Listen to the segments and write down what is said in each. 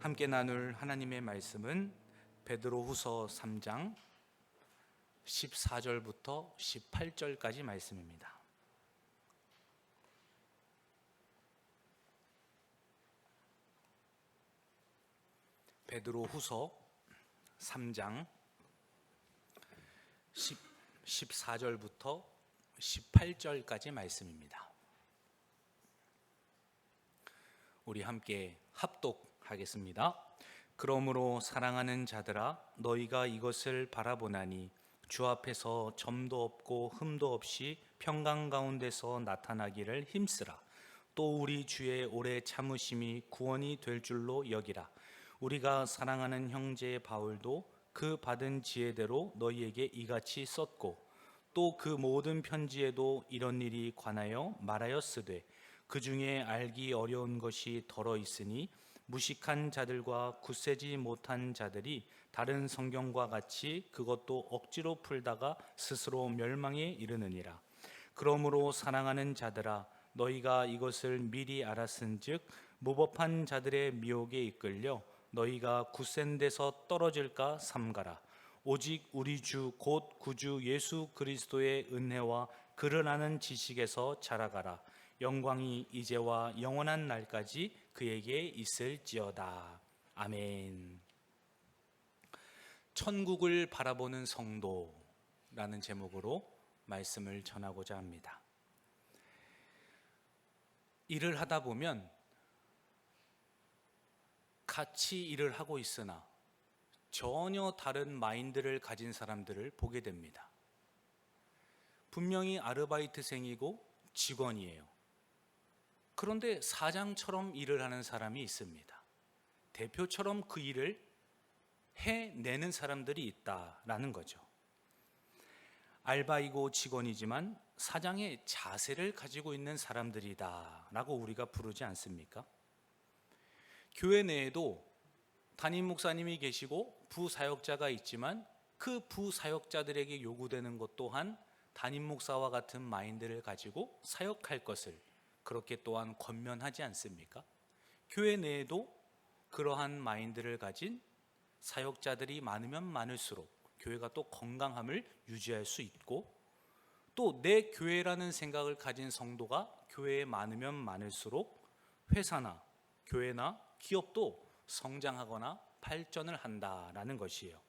함께 나눌 하나님의 말씀은 베드로후서 3장 14절부터 18절까지 말씀입니다. 베드로후서 3장 14절부터 18절까지 말씀입니다. 우리 함께 합독하겠습니다. 그러므로 사랑하는 자들아, 너희가 이것을 바라보나니 주 앞에서 점도 없고 흠도 없이 평강 가운데서 나타나기를 힘쓰라. 또 우리 주의 오래 참으심이 구원이 될 줄로 여기라. 우리가 사랑하는 형제 바울도 그 받은 지혜대로 너희에게 이같이 썼고, 또 그 모든 편지에도 이런 일이 관하여 말하였으되 그 중에 알기 어려운 것이 덜어 있으니 무식한 자들과 굳세지 못한 자들이 다른 성경과 같이 그것도 억지로 풀다가 스스로 멸망에 이르느니라. 그러므로 사랑하는 자들아, 너희가 이것을 미리 알았은즉 무법한 자들의 미혹에 이끌려 너희가 굳센 데서 떨어질까 삼가라. 오직 우리 주 곧 구주 예수 그리스도의 은혜와 그를 아는 지식에서 자라가라. 영광이 이제와 영원한 날까지 그에게 있을지어다. 아멘. 천국을 바라보는 성도라는 제목으로 말씀을 전하고자 합니다. 일을 하다 보면 같이 일을 하고 있으나 전혀 다른 마인드를 가진 사람들을 보게 됩니다. 분명히 아르바이트생이고 직원이에요. 그런데 사장처럼 일을 하는 사람이 있습니다. 대표처럼 그 일을 해내는 사람들이 있다라는 거죠. 알바이고 직원이지만 사장의 자세를 가지고 있는 사람들이다라고 우리가 부르지 않습니까? 교회 내에도 담임 목사님이 계시고 부사역자가 있지만 그 부사역자들에게 요구되는 것 또한 담임 목사와 같은 마인드를 가지고 사역할 것을 그렇게 또한 권면하지 않습니까? 교회 내에도 그러한 마인드를 가진 사역자들이 많으면 많을수록 교회가 또 건강함을 유지할 수 있고, 또 내 교회라는 생각을 가진 성도가 교회에 많으면 많을수록 회사나 교회나 기업도 성장하거나 발전을 한다라는 것이에요.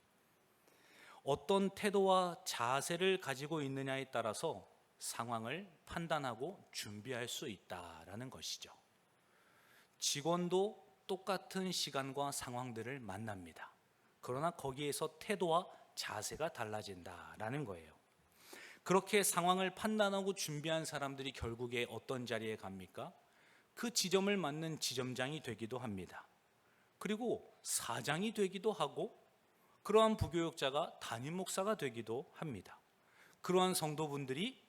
어떤 태도와 자세를 가지고 있느냐에 따라서 상황을 판단하고 준비할 수 있다라는 것이죠. 직원도 똑같은 시간과 상황들을 만납니다. 그러나 거기에서 태도와 자세가 달라진다라는 거예요. 그렇게 상황을 판단하고 준비한 사람들이 결국에 어떤 자리에 갑니까? 그 지점을 맡는 지점장이 되기도 합니다. 그리고 사장이 되기도 하고, 그러한 부교육자가 담임 목사가 되기도 합니다. 그러한 성도분들이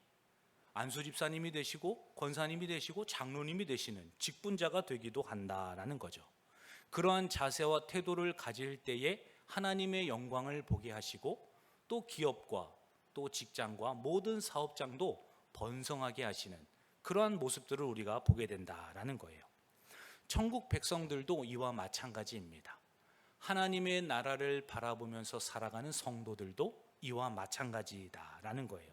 안수 집사님이 되시고 권사님이 되시고 장로님이 되시는 직분자가 되기도 한다라는 거죠. 그러한 자세와 태도를 가질 때에 하나님의 영광을 보게 하시고, 또 기업과 또 직장과 모든 사업장도 번성하게 하시는 그러한 모습들을 우리가 보게 된다라는 거예요. 천국 백성들도 이와 마찬가지입니다. 하나님의 나라를 바라보면서 살아가는 성도들도 이와 마찬가지다라는 거예요.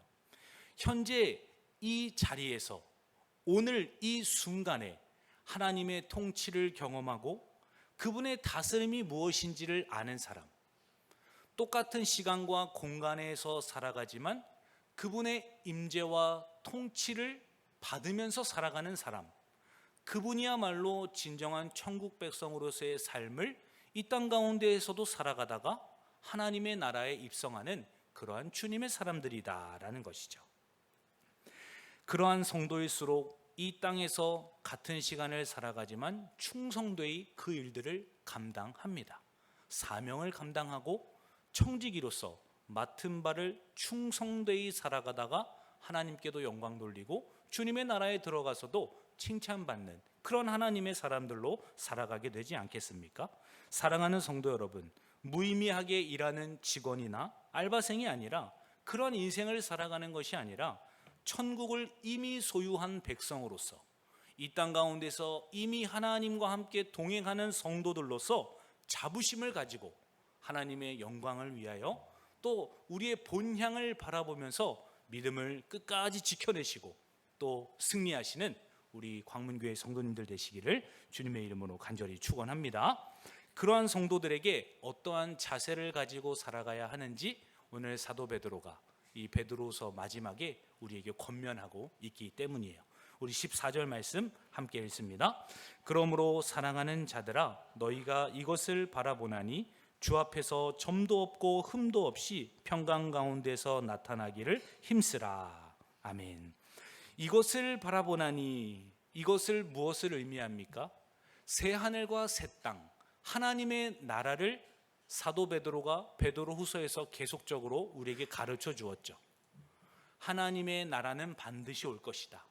현재 이 자리에서 오늘 이 순간에 하나님의 통치를 경험하고 그분의 다스림이 무엇인지를 아는 사람, 똑같은 시간과 공간에서 살아가지만 그분의 임재와 통치를 받으면서 살아가는 사람, 그분이야말로 진정한 천국 백성으로서의 삶을 이 땅 가운데에서도 살아가다가 하나님의 나라에 입성하는 그러한 주님의 사람들이다라는 것이죠. 그러한 성도일수록 이 땅에서 같은 시간을 살아가지만 충성되이 그 일들을 감당합니다. 사명을 감당하고 청지기로서 맡은 바를 충성되이 살아가다가 하나님께도 영광 돌리고 주님의 나라에 들어가서도 칭찬받는 그런 하나님의 사람들로 살아가게 되지 않겠습니까? 사랑하는 성도 여러분, 무의미하게 일하는 직원이나 알바생이 아니라, 그런 인생을 살아가는 것이 아니라 천국을 이미 소유한 백성으로서 이 땅 가운데서 이미 하나님과 함께 동행하는 성도들로서 자부심을 가지고 하나님의 영광을 위하여 또 우리의 본향을 바라보면서 믿음을 끝까지 지켜내시고 또 승리하시는 우리 광문교회 성도님들 되시기를 주님의 이름으로 간절히 축원합니다. 그러한 성도들에게 어떠한 자세를 가지고 살아가야 하는지 오늘 사도 베드로가 이 베드로서 마지막에 우리에게 권면하고 있기 때문이에요. 우리 14절 말씀 함께 읽습니다. 그러므로 사랑하는 자들아 너희가 이것을 바라보나니 주 앞에서 점도 없고 흠도 없이 평강 가운데서 나타나기를 힘쓰라. 아멘. 이것을 바라보나니, 이것을 무엇을 의미합니까? 새 하늘과 새 땅, 하나님의 나라를 사도 베드로가 베드로후서에서 계속적으로 우리에게 가르쳐 주었죠. 하나님의 나라는 반드시 올 것이다.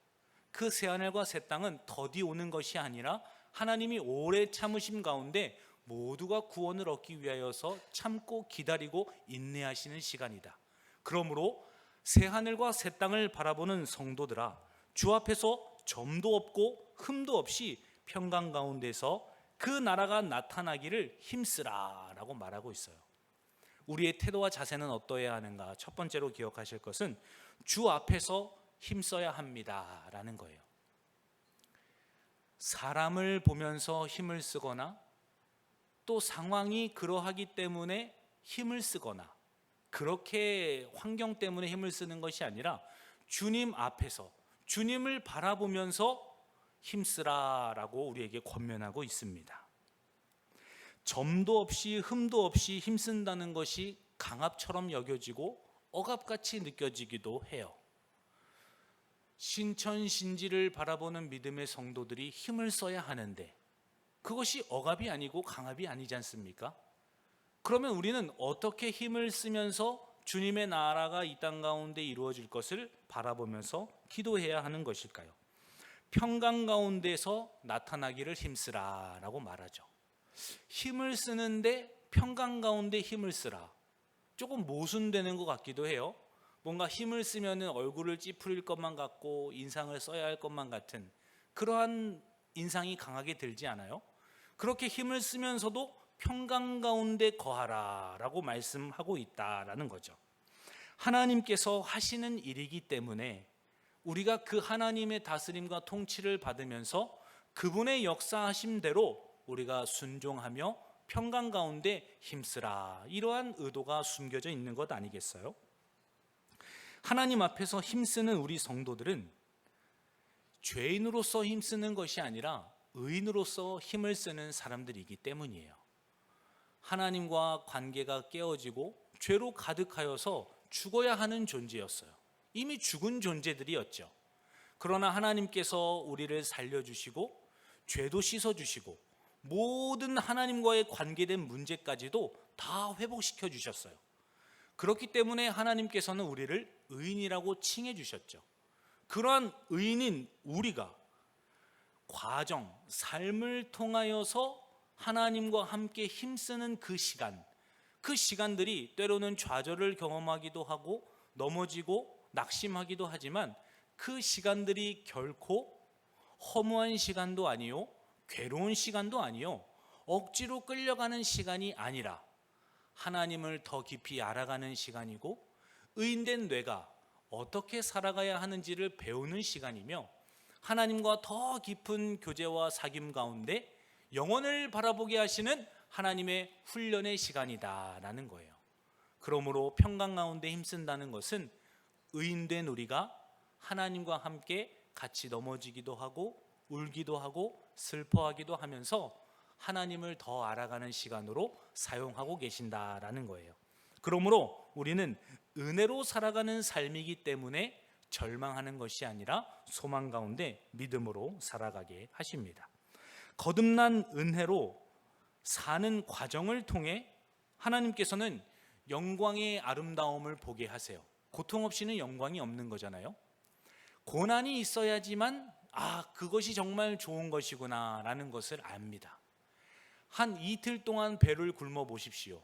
그 새 하늘과 새 땅은 더디 오는 것이 아니라 하나님이 오래 참으심 가운데 모두가 구원을 얻기 위하여서 참고 기다리고 인내하시는 시간이다. 그러므로 새 하늘과 새 땅을 바라보는 성도들아, 주 앞에서 점도 없고 흠도 없이 평강 가운데서 그 나라가 나타나기를 힘쓰라 라고 말하고 있어요. 우리의 태도와 자세는 어떠해야 하는가? 첫 번째로 기억하실 것은 주 앞에서 힘써야 합니다 라는 거예요. 사람을 보면서 힘을 쓰거나 또 상황이 그러하기 때문에 힘을 쓰거나 그렇게 환경 때문에 힘을 쓰는 것이 아니라 주님 앞에서 주님을 바라보면서 힘쓰라라고 우리에게 권면하고 있습니다. 점도 없이 흠도 없이 힘쓴다는 것이 강압처럼 여겨지고 억압같이 느껴지기도 해요. 신천신지를 바라보는 믿음의 성도들이 힘을 써야 하는데 그것이 억압이 아니고 강압이 아니지 않습니까? 그러면 우리는 어떻게 힘을 쓰면서 주님의 나라가 이 땅 가운데 이루어질 것을 바라보면서 기도해야 하는 것일까요? 평강 가운데서 나타나기를 힘쓰라 라고 말하죠. 힘을 쓰는데 평강 가운데 힘을 쓰라, 조금 모순되는 것 같기도 해요. 뭔가 힘을 쓰면 얼굴을 찌푸릴 것만 같고 인상을 써야 할 것만 같은 그러한 인상이 강하게 들지 않아요? 그렇게 힘을 쓰면서도 평강 가운데 거하라 라고 말씀하고 있다라는 거죠. 하나님께서 하시는 일이기 때문에 우리가 그 하나님의 다스림과 통치를 받으면서 그분의 역사하심대로 우리가 순종하며 평강 가운데 힘쓰라, 이러한 의도가 숨겨져 있는 것 아니겠어요? 하나님 앞에서 힘쓰는 우리 성도들은 죄인으로서 힘쓰는 것이 아니라 의인으로서 힘을 쓰는 사람들이기 때문이에요. 하나님과 관계가 깨어지고 죄로 가득하여서 죽어야 하는 존재였어요. 이미 죽은 존재들이었죠. 그러나 하나님께서 우리를 살려주시고 죄도 씻어주시고 모든 하나님과의 관계된 문제까지도 다 회복시켜 주셨어요. 그렇기 때문에 하나님께서는 우리를 의인이라고 칭해 주셨죠. 그러한 의인인 우리가 과정, 삶을 통하여서 하나님과 함께 힘쓰는 그 시간들이 때로는 좌절을 경험하기도 하고 넘어지고 낙심하기도 하지만 그 시간들이 결코 허무한 시간도 아니요, 괴로운 시간도 아니요, 억지로 끌려가는 시간이 아니라 하나님을 더 깊이 알아가는 시간이고 의인된 뇌가 어떻게 살아가야 하는지를 배우는 시간이며 하나님과 더 깊은 교제와 사귐 가운데 영혼을 바라보게 하시는 하나님의 훈련의 시간이다라는 거예요. 그러므로 평강 가운데 힘쓴다는 것은 의인된 우리가 하나님과 함께 같이 넘어지기도 하고 울기도 하고 슬퍼하기도 하면서 하나님을 더 알아가는 시간으로 사용하고 계신다라는 거예요. 그러므로 우리는 은혜로 살아가는 삶이기 때문에 절망하는 것이 아니라 소망 가운데 믿음으로 살아가게 하십니다. 거듭난 은혜로 사는 과정을 통해 하나님께서는 영광의 아름다움을 보게 하세요. 고통 없이는 영광이 없는 거잖아요. 고난이 있어야지만 그것이 정말 좋은 것이구나 라는 것을 압니다. 한 이틀 동안 배를 굶어 보십시오.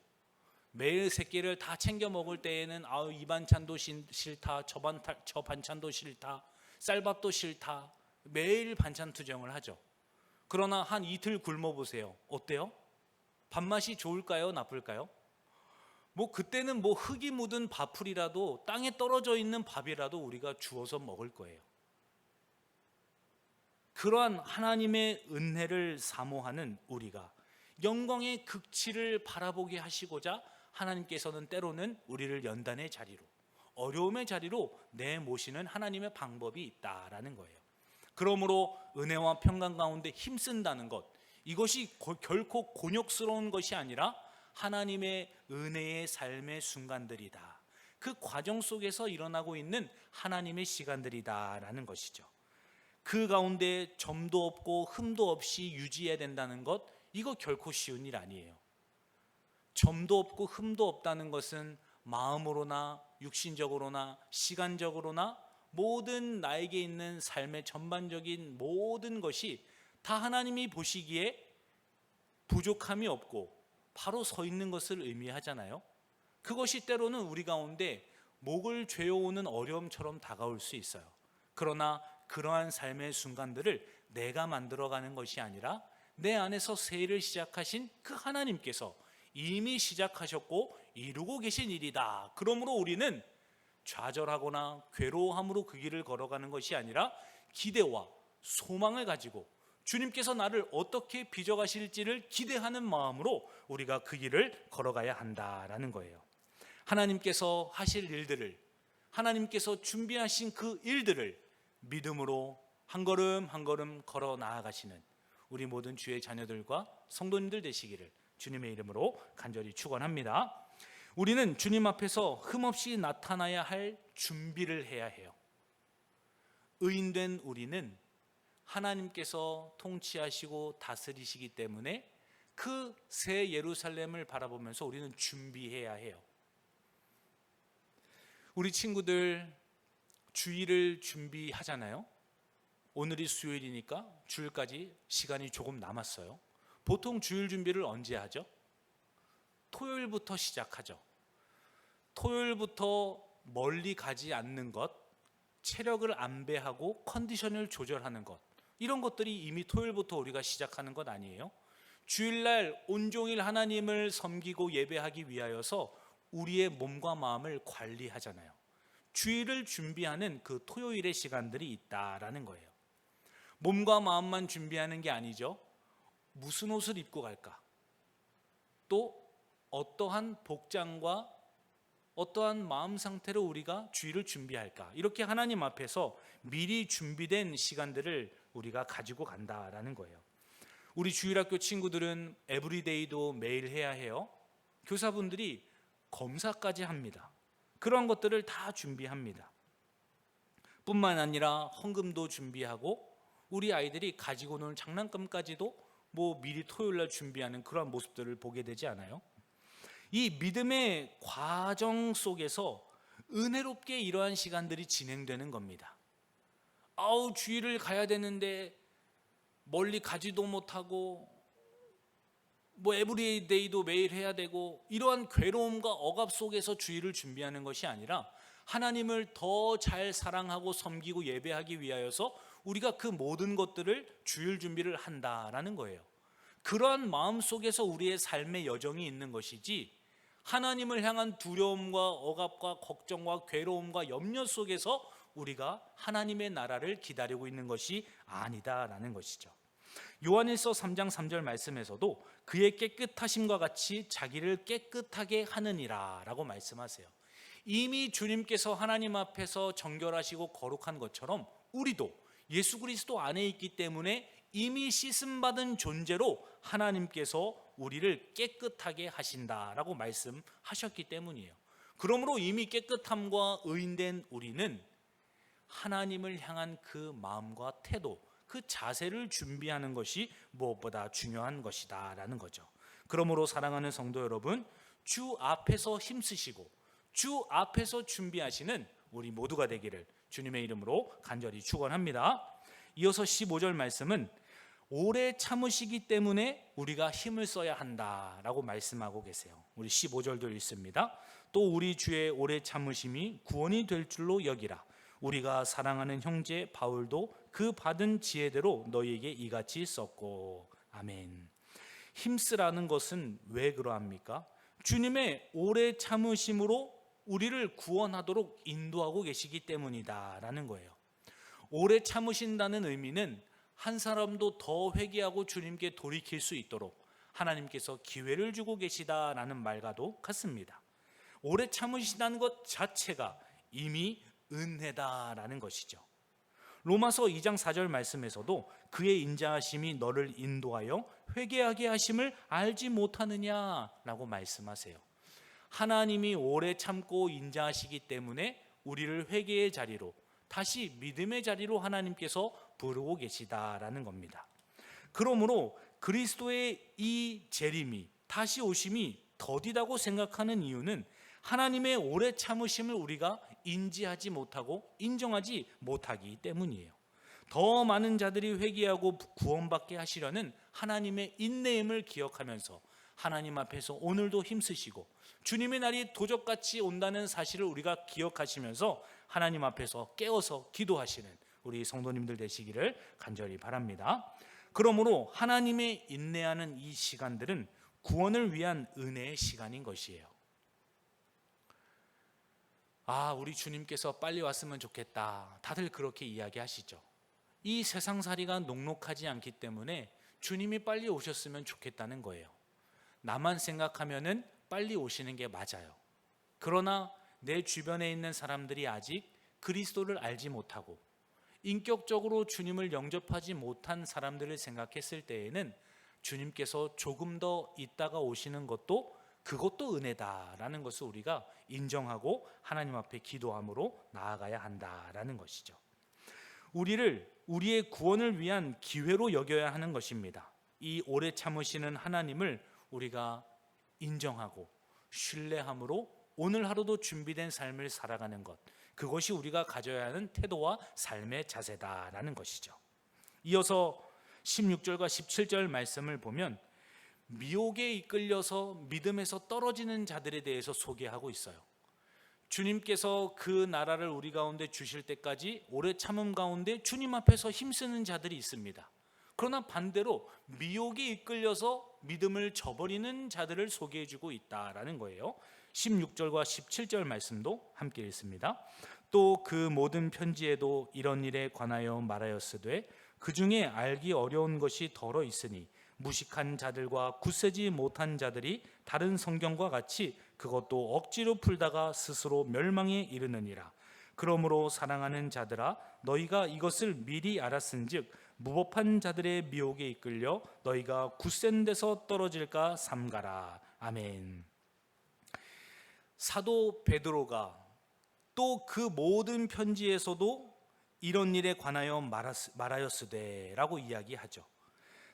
매일 세 끼를 다 챙겨 먹을 때에는 이 반찬도 싫다, 저 반찬도 싫다, 쌀밥도 싫다, 매일 반찬 투정을 하죠. 그러나 한 이틀 굶어 보세요. 어때요? 밥맛이 좋을까요? 나쁠까요? 뭐 그때는 뭐 흙이 묻은 밥풀이라도, 땅에 떨어져 있는 밥이라도 우리가 주워서 먹을 거예요. 그러한 하나님의 은혜를 사모하는 우리가 영광의 극치를 바라보게 하시고자 하나님께서는 때로는 우리를 연단의 자리로, 어려움의 자리로 내모시는 하나님의 방법이 있다라는 거예요. 그러므로 은혜와 평강 가운데 힘쓴다는 것, 이것이 결코 곤욕스러운 것이 아니라 하나님의 은혜의 삶의 순간들이다. 그 과정 속에서 일어나고 있는 하나님의 시간들이다라는 것이죠. 그 가운데 점도 없고 흠도 없이 유지해야 된다는 것, 이거 결코 쉬운 일 아니에요. 점도 없고 흠도 없다는 것은 마음으로나 육신적으로나 시간적으로나 모든 나에게 있는 삶의 전반적인 모든 것이 다 하나님이 보시기에 부족함이 없고 바로 서 있는 것을 의미하잖아요. 그것이 때로는 우리 가운데 목을 죄어오는 어려움처럼 다가올 수 있어요. 그러나 그러한 삶의 순간들을 내가 만들어가는 것이 아니라 내 안에서 새 일을 시작하신 그 하나님께서 이미 시작하셨고 이루고 계신 일이다. 그러므로 우리는 좌절하거나 괴로워함으로 그 길을 걸어가는 것이 아니라 기대와 소망을 가지고 주님께서 나를 어떻게 빚어가실지를 기대하는 마음으로 우리가 그 길을 걸어가야 한다라는 거예요. 하나님께서 하실 일들을, 하나님께서 준비하신 그 일들을 믿음으로 한 걸음 한 걸음 걸어 나아가시는 우리 모든 주의 자녀들과 성도님들 되시기를 주님의 이름으로 간절히 축원합니다. 우리는 주님 앞에서 흠없이 나타나야 할 준비를 해야 해요. 의인된 우리는 하나님께서 통치하시고 다스리시기 때문에 그 새 예루살렘을 바라보면서 우리는 준비해야 해요. 우리 친구들 주일을 준비하잖아요. 오늘이 수요일이니까 주일까지 시간이 조금 남았어요. 보통 주일 준비를 언제 하죠? 토요일부터 시작하죠. 토요일부터 멀리 가지 않는 것, 체력을 안배하고 컨디션을 조절하는 것, 이런 것들이 이미 토요일부터 우리가 시작하는 것 아니에요? 주일날 온종일 하나님을 섬기고 예배하기 위하여서 우리의 몸과 마음을 관리하잖아요. 주일을 준비하는 그 토요일의 시간들이 있다라는 거예요. 몸과 마음만 준비하는 게 아니죠. 무슨 옷을 입고 갈까? 또 어떠한 복장과 어떠한 마음 상태로 우리가 주일을 준비할까? 이렇게 하나님 앞에서 미리 준비된 시간들을 우리가 가지고 간다라는 거예요. 우리 주일학교 친구들은 에브리데이도 매일 해야 해요. 교사분들이 검사까지 합니다. 그런 것들을 다 준비합니다. 뿐만 아니라 헌금도 준비하고 우리 아이들이 가지고 노는 장난감까지도 뭐 미리 토요일날 준비하는 그런 모습들을 보게 되지 않아요? 이 믿음의 과정 속에서 은혜롭게 이러한 시간들이 진행되는 겁니다. 주일을 가야 되는데 멀리 가지도 못하고 뭐 에브리데이도 매일 해야 되고 이러한 괴로움과 억압 속에서 주일을 준비하는 것이 아니라 하나님을 더 잘 사랑하고 섬기고 예배하기 위하여서 우리가 그 모든 것들을 주일 준비를 한다라는 거예요. 그러한 마음 속에서 우리의 삶의 여정이 있는 것이지 하나님을 향한 두려움과 억압과 걱정과 괴로움과 염려 속에서 우리가 하나님의 나라를 기다리고 있는 것이 아니다라는 것이죠. 요한일서 3장 3절 말씀에서도 그의 깨끗하심과 같이 자기를 깨끗하게 하느니라 라고 말씀하세요. 이미 주님께서 하나님 앞에서 정결하시고 거룩한 것처럼 우리도 예수 그리스도 안에 있기 때문에 이미 씻음받은 존재로 하나님께서 우리를 깨끗하게 하신다라고 말씀하셨기 때문이에요. 그러므로 이미 깨끗함과 의인된 우리는 하나님을 향한 그 마음과 태도, 그 자세를 준비하는 것이 무엇보다 중요한 것이다 라는 거죠. 그러므로 사랑하는 성도 여러분, 주 앞에서 힘쓰시고 주 앞에서 준비하시는 우리 모두가 되기를 주님의 이름으로 간절히 축원합니다. 이어서 15절 말씀은 오래 참으시기 때문에 우리가 힘을 써야 한다라고 말씀하고 계세요. 우리 15절도 읽습니다. 또 우리 주의 오래 참으심이 구원이 될 줄로 여기라. 우리가 사랑하는 형제 바울도 그 받은 지혜대로 너희에게 이같이 썼고. 아멘. 힘쓰라는 것은 왜 그러합니까? 주님의 오래 참으심으로 우리를 구원하도록 인도하고 계시기 때문이다라는 거예요. 오래 참으신다는 의미는 한 사람도 더 회개하고 주님께 돌이킬 수 있도록 하나님께서 기회를 주고 계시다라는 말과도 같습니다. 오래 참으신다는 것 자체가 이미 은혜다라는 것이죠. 로마서 2장 4절 말씀에서도 그의 인자하심이 너를 인도하여 회개하게 하심을 알지 못하느냐라고 말씀하세요. 하나님이 오래 참고 인자하시기 때문에 우리를 회개의 자리로, 다시 믿음의 자리로 하나님께서 부르고 계시다라는 겁니다. 그러므로 그리스도의 이 재림이, 다시 오심이 더디다고 생각하는 이유는 하나님의 오래 참으심을 우리가 인지하지 못하고 인정하지 못하기 때문이에요. 더 많은 자들이 회개하고 구원받게 하시려는 하나님의 인내임을 기억하면서 하나님 앞에서 오늘도 힘쓰시고 주님의 날이 도적같이 온다는 사실을 우리가 기억하시면서 하나님 앞에서 깨어서 기도하시는 우리 성도님들 되시기를 간절히 바랍니다. 그러므로 하나님의 인내하는 이 시간들은 구원을 위한 은혜의 시간인 것이에요. 우리 주님께서 빨리 왔으면 좋겠다. 다들 그렇게 이야기하시죠. 이 세상살이가 녹록하지 않기 때문에 주님이 빨리 오셨으면 좋겠다는 거예요. 나만 생각하면은 빨리 오시는 게 맞아요. 그러나 내 주변에 있는 사람들이 아직 그리스도를 알지 못하고 인격적으로 주님을 영접하지 못한 사람들을 생각했을 때에는 주님께서 조금 더 있다가 오시는 것도 그것도 은혜다라는 것을 우리가 인정하고 하나님 앞에 기도함으로 나아가야 한다라는 것이죠. 우리를 우리의 구원을 위한 기회로 여겨야 하는 것입니다. 이 오래 참으시는 하나님을 우리가 인정하고 신뢰함으로 오늘 하루도 준비된 삶을 살아가는 것, 그것이 우리가 가져야 하는 태도와 삶의 자세다라는 것이죠. 이어서 16절과 17절 말씀을 보면 미혹에 이끌려서 믿음에서 떨어지는 자들에 대해서 소개하고 있어요. 주님께서 그 나라를 우리 가운데 주실 때까지 오래 참음 가운데 주님 앞에서 힘쓰는 자들이 있습니다. 그러나 반대로 미혹에 이끌려서 믿음을 저버리는 자들을 소개해주고 있다라는 거예요. 16절과 17절 말씀도 함께 읽습니다. 또 그 모든 편지에도 이런 일에 관하여 말하였으되 그 중에 알기 어려운 것이 더러 있으니 무식한 자들과 굳세지 못한 자들이 다른 성경과 같이 그것도 억지로 풀다가 스스로 멸망에 이르느니라. 그러므로 사랑하는 자들아 너희가 이것을 미리 알았은즉 무법한 자들의 미혹에 이끌려 너희가 굳센 데서 떨어질까 삼가라. 아멘. 사도 베드로가 또 그 모든 편지에서도 이런 일에 관하여 말하였으되 라고 이야기하죠.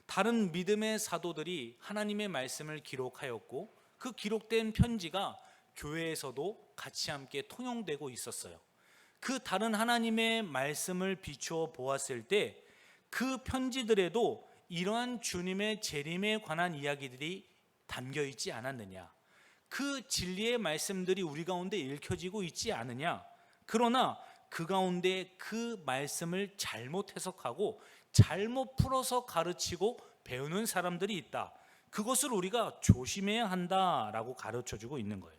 다른 믿음의 사도들이 하나님의 말씀을 기록하였고 그 기록된 편지가 교회에서도 같이 함께 통용되고 있었어요. 그 다른 하나님의 말씀을 비추어 보았을 때 그 편지들에도 이러한 주님의 재림에 관한 이야기들이 담겨 있지 않았느냐, 그 진리의 말씀들이 우리 가운데 읽혀지고 있지 않으냐. 그러나 그 가운데 그 말씀을 잘못 해석하고 잘못 풀어서 가르치고 배우는 사람들이 있다. 그것을 우리가 조심해야 한다라고 가르쳐주고 있는 거예요.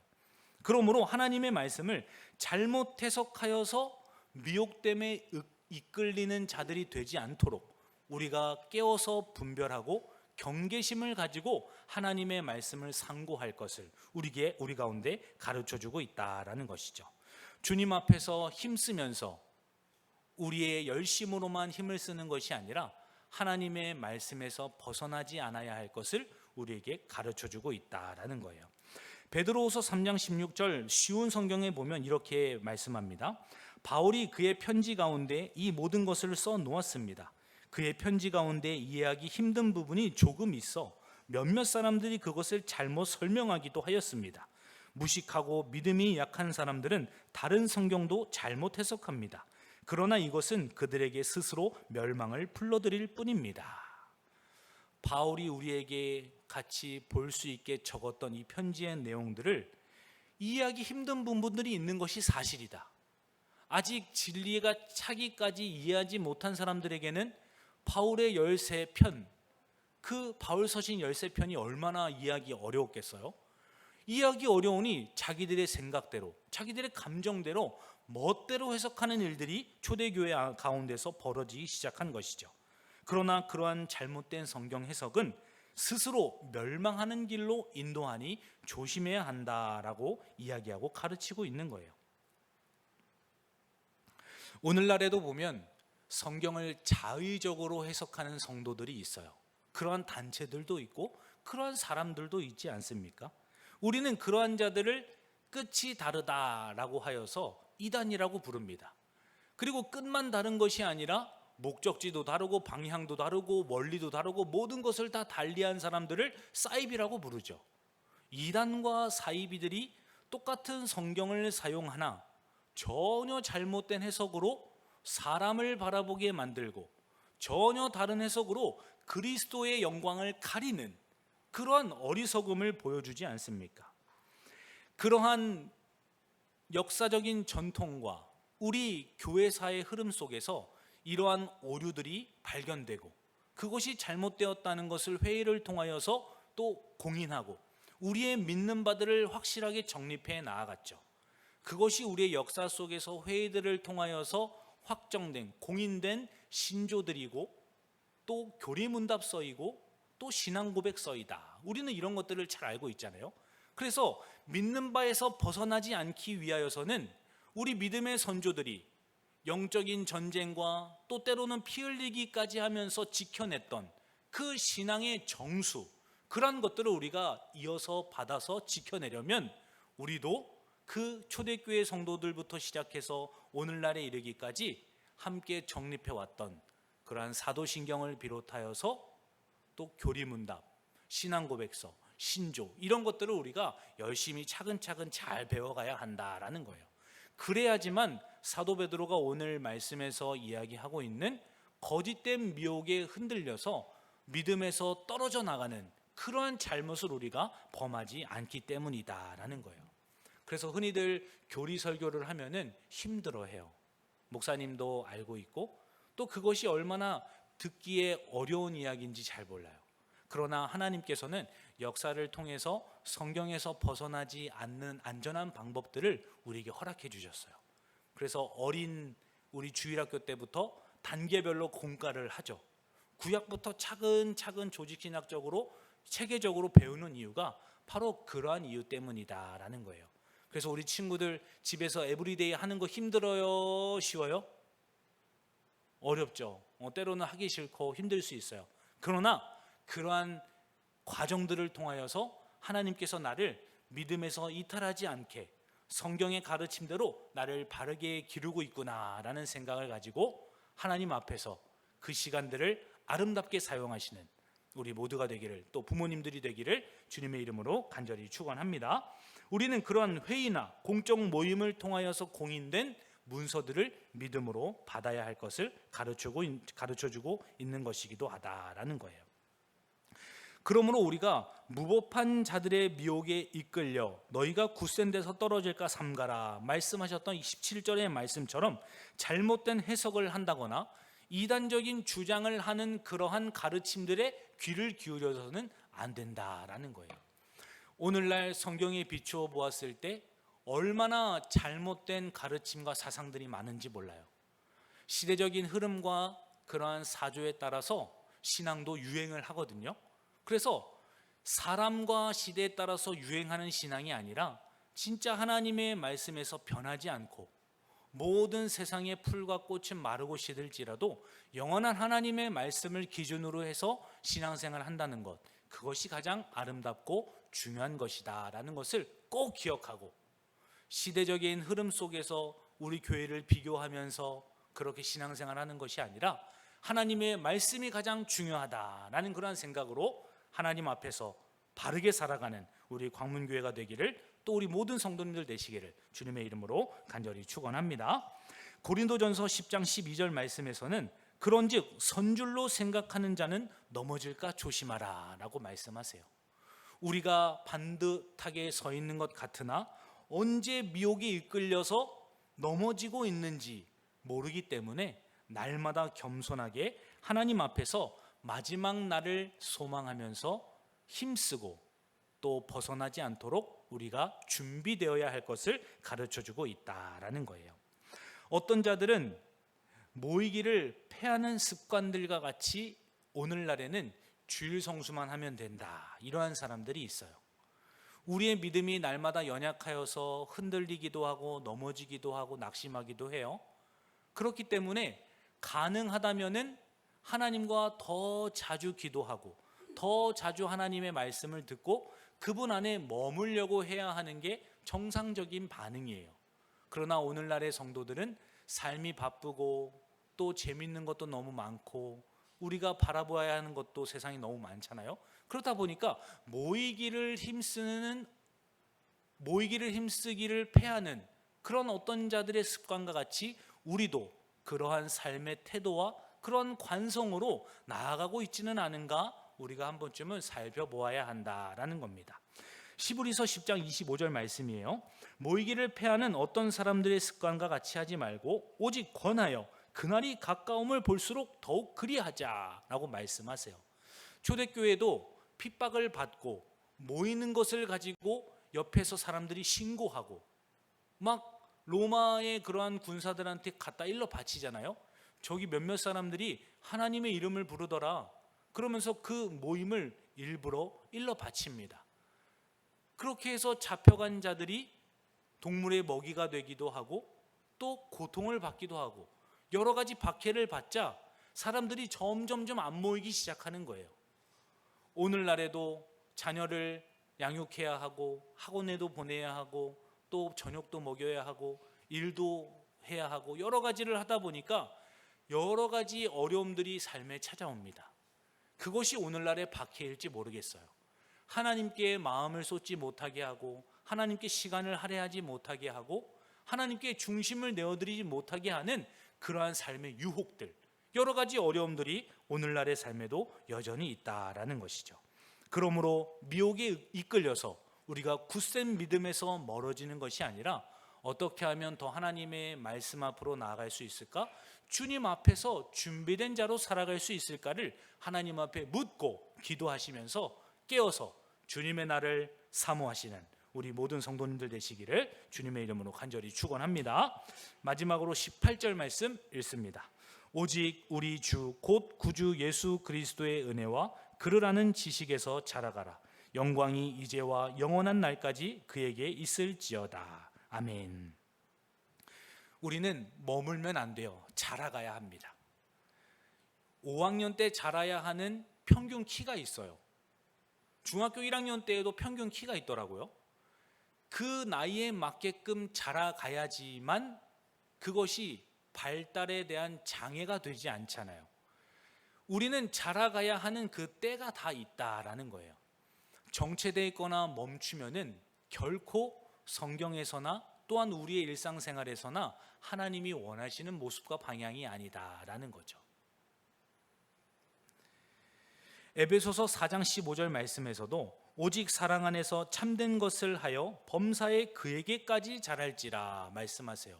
그러므로 하나님의 말씀을 잘못 해석하여서 미혹 때문에 이끌리는 자들이 되지 않도록 우리가 깨어서 분별하고 경계심을 가지고 하나님의 말씀을 상고할 것을 우리 가운데 가르쳐주고 있다라는 것이죠. 주님 앞에서 힘쓰면서 우리의 열심으로만 힘을 쓰는 것이 아니라 하나님의 말씀에서 벗어나지 않아야 할 것을 우리에게 가르쳐주고 있다라는 거예요. 베드로후서 3장 16절 쉬운 성경에 보면 이렇게 말씀합니다. 바울이 그의 편지 가운데 이 모든 것을 써 놓았습니다. 그의 편지 가운데 이해하기 힘든 부분이 조금 있어 몇몇 사람들이 그것을 잘못 설명하기도 하였습니다. 무식하고 믿음이 약한 사람들은 다른 성경도 잘못 해석합니다. 그러나 이것은 그들에게 스스로 멸망을 불러들일 뿐입니다. 바울이 우리에게 같이 볼 수 있게 적었던 이 편지의 내용들을 이해하기 힘든 부분들이 있는 것이 사실이다. 아직 진리가 차기까지 이해하지 못한 사람들에게는 바울의 13편, 그 바울 서신 13편이 얼마나 이해하기 어려웠겠어요? 이해하기 어려우니 자기들의 생각대로, 자기들의 감정대로 멋대로 해석하는 일들이 초대교회 가운데서 벌어지기 시작한 것이죠. 그러나 그러한 잘못된 성경 해석은 스스로 멸망하는 길로 인도하니 조심해야 한다라고 이야기하고 가르치고 있는 거예요. 오늘날에도 보면 성경을 자의적으로 해석하는 성도들이 있어요. 그러한 단체들도 있고 그러한 사람들도 있지 않습니까? 우리는 그러한 자들을 끝이 다르다라고 하여서 이단이라고 부릅니다. 그리고 끝만 다른 것이 아니라 목적지도 다르고 방향도 다르고 원리도 다르고 모든 것을 다 달리한 사람들을 사이비라고 부르죠. 이단과 사이비들이 똑같은 성경을 사용하나 전혀 잘못된 해석으로 사람을 바라보게 만들고 전혀 다른 해석으로 그리스도의 영광을 가리는 그러한 어리석음을 보여주지 않습니까? 그러한 역사적인 전통과 우리 교회사의 흐름 속에서 이러한 오류들이 발견되고 그것이 잘못되었다는 것을 회의를 통하여서 또 공인하고 우리의 믿는 바들을 확실하게 정립해 나아갔죠. 그것이 우리의 역사 속에서 회의들을 통하여서 확정된 공인된 신조들이고 또 교리문답서이고 또 신앙고백서이다. 우리는 이런 것들을 잘 알고 있잖아요. 그래서 믿는 바에서 벗어나지 않기 위하여서는 우리 믿음의 선조들이 영적인 전쟁과 또 때로는 피 흘리기까지 하면서 지켜냈던 그 신앙의 정수, 그런 것들을 우리가 이어서 받아서 지켜내려면 우리도 그 초대교회 성도들부터 시작해서 오늘날에 이르기까지 함께 정립해왔던 그러한 사도신경을 비롯하여서 또 교리문답, 신앙고백서, 신조 이런 것들을 우리가 열심히 차근차근 잘 배워가야 한다라는 거예요. 그래야지만 사도 베드로가 오늘 말씀에서 이야기하고 있는 거짓된 미혹에 흔들려서 믿음에서 떨어져 나가는 그러한 잘못을 우리가 범하지 않기 때문이다라는 거예요. 그래서 흔히들 교리 설교를 하면은 힘들어해요. 목사님도 알고 있고 또 그것이 얼마나 듣기에 어려운 이야기인지 잘 몰라요. 그러나 하나님께서는 역사를 통해서 성경에서 벗어나지 않는 안전한 방법들을 우리에게 허락해 주셨어요. 그래서 어린 우리 주일학교 때부터 단계별로 공과를 하죠. 구약부터 차근차근 조직신학적으로 체계적으로 배우는 이유가 바로 그러한 이유 때문이다라는 거예요. 그래서 우리 친구들 집에서 에브리데이 하는 거 힘들어요? 쉬워요? 어렵죠. 때로는 하기 싫고 힘들 수 있어요. 그러나 그러한 과정들을 통하여서 하나님께서 나를 믿음에서 이탈하지 않게 성경의 가르침대로 나를 바르게 기르고 있구나라는 생각을 가지고 하나님 앞에서 그 시간들을 아름답게 사용하시는 우리 모두가 되기를, 또 부모님들이 되기를 주님의 이름으로 간절히 축원합니다. 우리는 그러한 회의나 공적 모임을 통하여서 공인된 문서들을 믿음으로 받아야 할 것을 가르쳐주고 있는 것이기도 하다라는 거예요. 그러므로 우리가 무법한 자들의 미혹에 이끌려 너희가 굳센 데서 떨어질까 삼가라 말씀하셨던 17절의 말씀처럼 잘못된 해석을 한다거나 이단적인 주장을 하는 그러한 가르침들에 귀를 기울여서는 안 된다라는 거예요. 오늘날 성경에 비추어 보았을 때 얼마나 잘못된 가르침과 사상들이 많은지 몰라요. 시대적인 흐름과 그러한 사조에 따라서 신앙도 유행을 하거든요. 그래서 사람과 시대에 따라서 유행하는 신앙이 아니라 진짜 하나님의 말씀에서 변하지 않고 모든 세상의 풀과 꽃은 마르고 시들지라도 영원한 하나님의 말씀을 기준으로 해서 신앙생활을 한다는 것, 그것이 가장 아름답고 중요한 것이다 라는 것을 꼭 기억하고, 시대적인 흐름 속에서 우리 교회를 비교하면서 그렇게 신앙생활을 하는 것이 아니라 하나님의 말씀이 가장 중요하다라는 그런 생각으로 하나님 앞에서 바르게 살아가는 우리 광문교회가 되기를, 또 우리 모든 성도님들 되시기를 주님의 이름으로 간절히 축원합니다. 고린도전서 10장 12절 말씀에서는 그런즉 선줄로 생각하는 자는 넘어질까 조심하라 라고 말씀하세요. 우리가 반듯하게 서 있는 것 같으나 언제 미혹에 이끌려서 넘어지고 있는지 모르기 때문에 날마다 겸손하게 하나님 앞에서 마지막 날을 소망하면서 힘쓰고 또 벗어나지 않도록 우리가 준비되어야 할 것을 가르쳐주고 있다라는 거예요. 어떤 자들은 모이기를 패하는 습관들과 같이 오늘날에는 주일 성수만 하면 된다, 이러한 사람들이 있어요. 우리의 믿음이 날마다 연약하여서 흔들리기도 하고 넘어지기도 하고 낙심하기도 해요. 그렇기 때문에 가능하다면은 하나님과 더 자주 기도하고 더 자주 하나님의 말씀을 듣고 그분 안에 머물려고 해야 하는 게 정상적인 반응이에요. 그러나 오늘날의 성도들은 삶이 바쁘고 또 재밌는 것도 너무 많고 우리가 바라보아야 하는 것도 세상이 너무 많잖아요. 그러다 보니까 모이기를 힘쓰기를 패하는 그런 어떤 자들의 습관과 같이 우리도 그러한 삶의 태도와 그런 관성으로 나아가고 있지는 않은가, 우리가 한 번쯤은 살펴보아야 한다라는 겁니다. 시브리서 10장 25절 말씀이에요. 모이기를 패하는 어떤 사람들의 습관과 같이 하지 말고 오직 권하여 그날이 가까움을 볼수록 더욱 그리하자라고 말씀하세요. 초대교회도 핍박을 받고 모이는 것을 가지고 옆에서 사람들이 신고하고 막 로마의 그러한 군사들한테 갖다 일러 바치잖아요. 저기 몇몇 사람들이 하나님의 이름을 부르더라 그러면서 그 모임을 일부러 일러 바칩니다. 그렇게 해서 잡혀간 자들이 동물의 먹이가 되기도 하고 또 고통을 받기도 하고 여러 가지 박해를 받자 사람들이 점점점 안 모이기 시작하는 거예요. 오늘날에도 자녀를 양육해야 하고 학원에도 보내야 하고 또 저녁도 먹여야 하고 일도 해야 하고 여러 가지를 하다 보니까 여러 가지 어려움들이 삶에 찾아옵니다. 그것이 오늘날의 박해일지 모르겠어요. 하나님께 마음을 쏟지 못하게 하고 하나님께 시간을 할애하지 못하게 하고 하나님께 중심을 내어드리지 못하게 하는 그러한 삶의 유혹들, 여러 가지 어려움들이 오늘날의 삶에도 여전히 있다라는 것이죠. 그러므로 미혹에 이끌려서 우리가 굳센 믿음에서 멀어지는 것이 아니라 어떻게 하면 더 하나님의 말씀 앞으로 나아갈 수 있을까? 주님 앞에서 준비된 자로 살아갈 수 있을까를 하나님 앞에 묻고 기도하시면서 깨어서 주님의 날을 사모하시는 우리 모든 성도님들 되시기를 주님의 이름으로 간절히 축원합니다. 마지막으로 18절 말씀 읽습니다. 오직 우리 주 곧 구주 예수 그리스도의 은혜와 그를 아는 지식에서 자라가라. 영광이 이제와 영원한 날까지 그에게 있을지어다. 아멘. 우리는 머물면 안 돼요. 자라가야 합니다. 5학년 때 자라야 하는 평균 키가 있어요. 중학교 1학년 때에도 평균 키가 있더라고요. 그 나이에 맞게끔 자라가야지만 그것이 발달에 대한 장애가 되지 않잖아요. 우리는 자라가야 하는 그 때가 다 있다라는 거예요. 정체되어 있거나 멈추면은 결코 성경에서나 또한 우리의 일상생활에서나 하나님이 원하시는 모습과 방향이 아니다라는 거죠. 에베소서 4장 15절 말씀에서도 오직 사랑 안에서 참된 것을 하여 범사에 그에게까지 자랄지라 말씀하세요.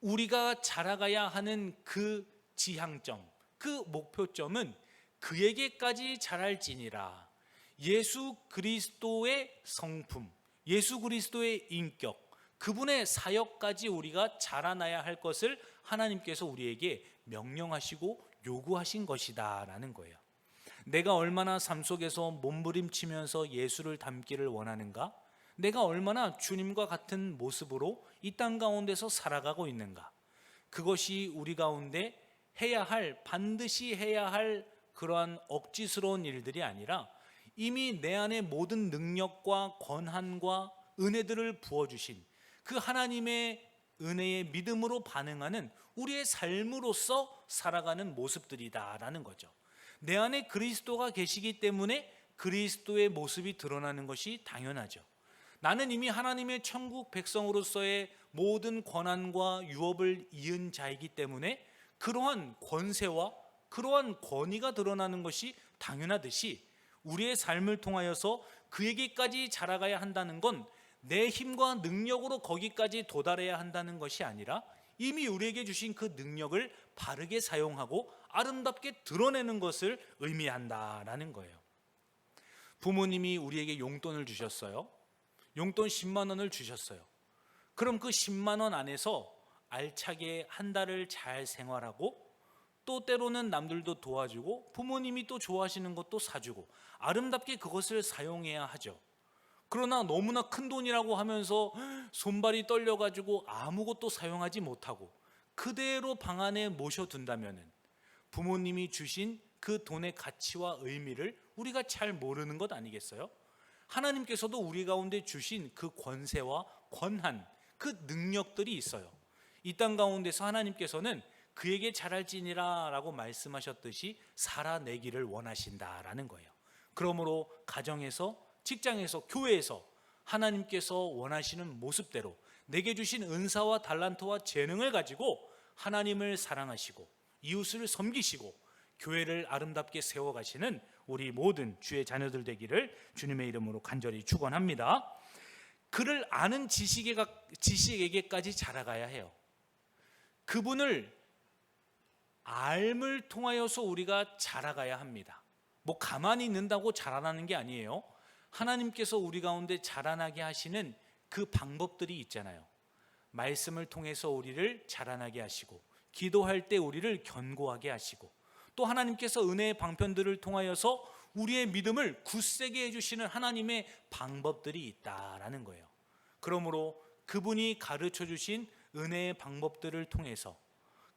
우리가 자라가야 하는 그 지향점, 그 목표점은 그에게까지 자랄지니라. 예수 그리스도의 성품, 예수 그리스도의 인격, 그분의 사역까지 우리가 자라나야 할 것을 하나님께서 우리에게 명령하시고 요구하신 것이다 라는 거예요. 내가 얼마나 삶 속에서 몸부림치면서 예수를 닮기를 원하는가? 내가 얼마나 주님과 같은 모습으로 이 땅 가운데서 살아가고 있는가? 그것이 우리 가운데 반드시 해야 할 그러한 억지스러운 일들이 아니라 이미 내 안에 모든 능력과 권한과 은혜들을 부어주신 그 하나님의 은혜의 믿음으로 반응하는 우리의 삶으로서 살아가는 모습들이다라는 거죠. 내 안에 그리스도가 계시기 때문에 그리스도의 모습이 드러나는 것이 당연하죠. 나는 이미 하나님의 천국 백성으로서의 모든 권한과 유업을 이은 자이기 때문에 그러한 권세와 그러한 권위가 드러나는 것이 당연하듯이 우리의 삶을 통하여서 그에게까지 자라가야 한다는 건 내 힘과 능력으로 거기까지 도달해야 한다는 것이 아니라 이미 우리에게 주신 그 능력을 바르게 사용하고 아름답게 드러내는 것을 의미한다라는 거예요. 부모님이 우리에게 용돈을 주셨어요. 용돈 10만 원을 주셨어요. 그럼 그 10만 원 안에서 알차게 한 달을 잘 생활하고, 또 때로는 남들도 도와주고 부모님이 또 좋아하시는 것도 사주고 아름답게 그것을 사용해야 하죠. 그러나 너무나 큰 돈이라고 하면서 손발이 떨려가지고 아무것도 사용하지 못하고 그대로 방 안에 모셔둔다면 부모님이 주신 그 돈의 가치와 의미를 우리가 잘 모르는 것 아니겠어요? 하나님께서도 우리 가운데 주신 그 권세와 권한, 그 능력들이 있어요. 이 땅 가운데서 하나님께서는 그에게 잘할지니라 라고 말씀하셨듯이 살아내기를 원하신다라는 거예요. 그러므로 가정에서, 직장에서, 교회에서 하나님께서 원하시는 모습대로 내게 주신 은사와 달란트와 재능을 가지고 하나님을 사랑하시고 이웃을 섬기시고 교회를 아름답게 세워가시는 우리 모든 주의 자녀들 되기를 주님의 이름으로 간절히 축원합니다. 그를 아는 지식에게까지 자라가야 해요. 그분을 알을 통하여서 우리가 자라가야 합니다. 뭐 가만히 있는다고 자라나는 게 아니에요. 하나님께서 우리 가운데 자라나게 하시는 그 방법들이 있잖아요. 말씀을 통해서 우리를 자라나게 하시고, 기도할 때 우리를 견고하게 하시고, 또 하나님께서 은혜의 방편들을 통하여서 우리의 믿음을 굳세게 해주시는 하나님의 방법들이 있다라는 거예요. 그러므로 그분이 가르쳐 주신 은혜의 방법들을 통해서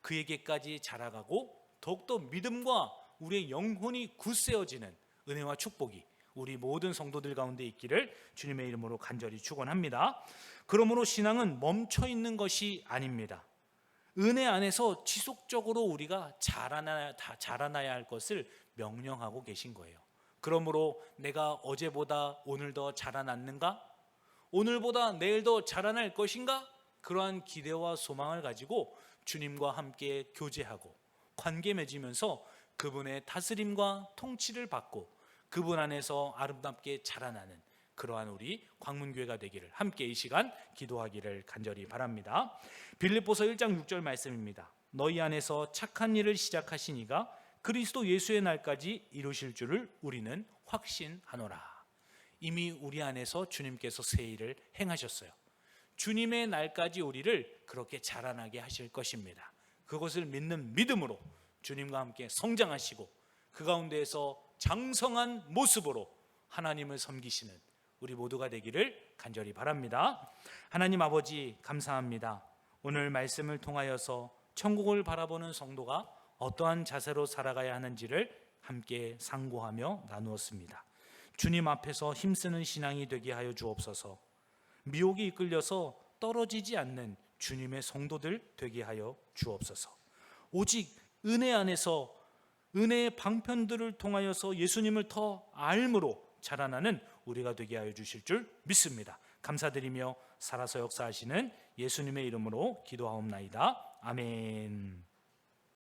그에게까지 자라가고 더욱더 믿음과 우리의 영혼이 굳세어지는 은혜와 축복이 우리 모든 성도들 가운데 있기를 주님의 이름으로 간절히 축원합니다. 그러므로 신앙은 멈춰 있는 것이 아닙니다. 은혜 안에서 지속적으로 우리가 자라나야 할 것을 명령하고 계신 거예요. 그러므로 내가 어제보다 오늘 더 자라났는가? 오늘보다 내일 더 자라날 것인가? 그러한 기대와 소망을 가지고 주님과 함께 교제하고 관계 맺으면서 그분의 다스림과 통치를 받고 그분 안에서 아름답게 자라나는 그러한 우리 광문교회가 되기를 함께 이 시간 기도하기를 간절히 바랍니다. 빌립보서 1장 6절 말씀입니다. 너희 안에서 착한 일을 시작하신 이가 그리스도 예수의 날까지 이루실 줄을 우리는 확신하노라. 이미 우리 안에서 주님께서 새 일을 행하셨어요. 주님의 날까지 우리를 그렇게 자라나게 하실 것입니다. 그것을 믿는 믿음으로 주님과 함께 성장하시고 그 가운데에서 장성한 모습으로 하나님을 섬기시는 우리 모두가 되기를 간절히 바랍니다. 하나님 아버지 감사합니다. 오늘 말씀을 통하여서 천국을 바라보는 성도가 어떠한 자세로 살아가야 하는지를 함께 상고하며 나누었습니다. 주님 앞에서 힘쓰는 신앙이 되게 하여 주옵소서. 미혹이 이끌려서 떨어지지 않는 주님의 성도들 되게 하여 주옵소서. 오직 은혜 안에서 은혜의 방편들을 통하여서 예수님을 더 알므로 자라나는 우리가 되게 하여 주실 줄 믿습니다. 감사드리며 살아서 역사하시는 예수님의 이름으로 기도하옵나이다. 아멘.